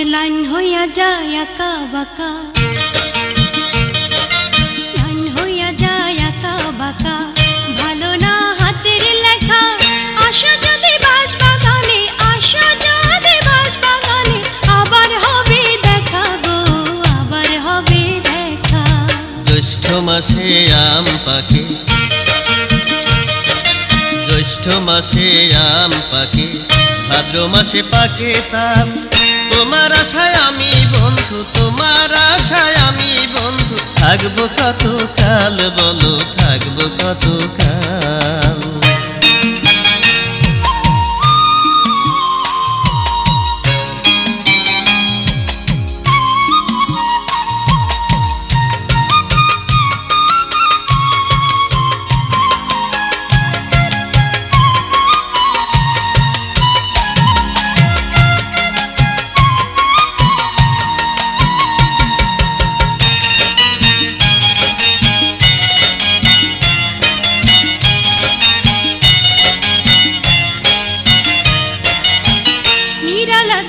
Line হইয়া যায় আঁকা বাঁকা, লাইন হইয়া যায় আঁকা বাঁকা, ভালো না হাতের লেখা। আশা যদি বাঁশ বাগানে, আশা যদি বাঁশ বাগানে, আবার হবে দেখা গো, আবার হবে দেখা। জ্যৈষ্ঠ মাসে আম পাকে, জ্যৈষ্ঠ মাসে আম পাকে, ভাদ্র মাসে পাকে তাল। তোমার আশায় আমি বন্ধু, তোমার আশায় আমি বন্ধু, থাকবো কত কাল বলো, থাকবো কত কাল।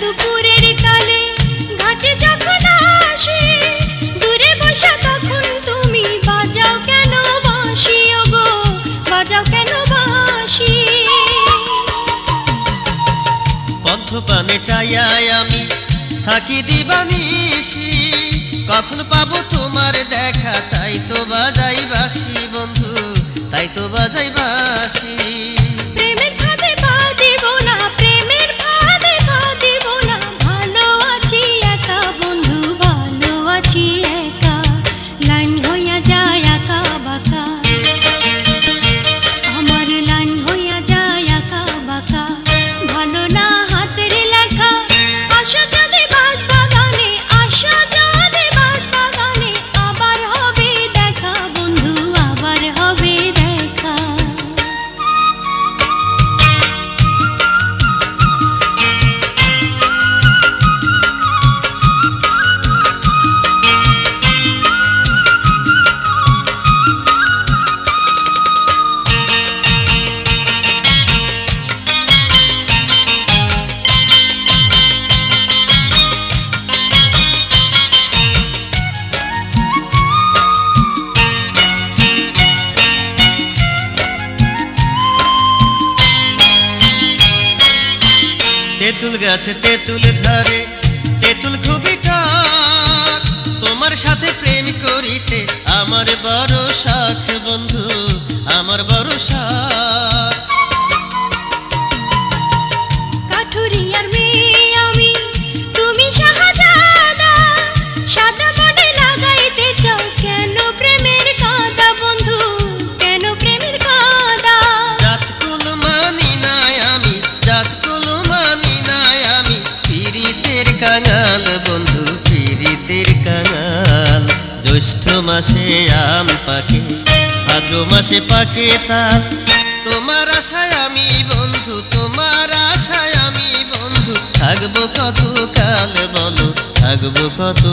দুপুরের কালে ঘাটে যখন আসি, দূরে বসা তখন তুমি বাজাও কেন বাঁশি, ওগো বাজাও কেন বাঁশি। পথ পানে চাইয়াই আমি থাকি দিবানিশি, কখন পাবো তোমার দেখা, তাই তো বাজাই বাঁশি বন্ধু, তাই তো বাজাই বাঁশি। প্রেমের ফাঁদে পা দিব না, প্রেমের ফাঁদে পা দিব না, ভালো আছি একা বন্ধু, ভালো আছি একা। লাইন হইয়া যায় আঁকা বাঁকা, আমার লাইন হইয়া যায় আঁকা বাঁকা, ভালো না হাতের লেখা। আশা যদি বাঁশ বাগানে, আশা যদি বাঁশ বাগানে, আবার হবে দেখা বন্ধু, আবার হবে দেখা। তেঁতুল গাছে তেঁতুল ধরে, তেঁতুল খুবই টক, তোমার সাথে প্রেম করিতে আমার বড় শখ বন্ধু, আমার বড় শখ। কাঠুরিয়ার মেয়ে আমি, তুমি শাহজাদা, সাদা মনে লাগাইতে চাও কেন প্রেমের কাদা বন্ধু, কেন প্রেমের কাদা। জাতকুল মানি নাই আমি, জাতকুল মানি নাই আমি, পীড়িতের কাঙাল বন্ধু, পীড়িতের কাঙাল। জ্যৈষ্ঠ মাসে আম পাকে, ভাদ্র মাসে পাকে তাল। তোমার আশায় আমি বন্ধু, তোমার আশায় আমি বন্ধু, থাকবো কত কাল বলো, থাকবো কত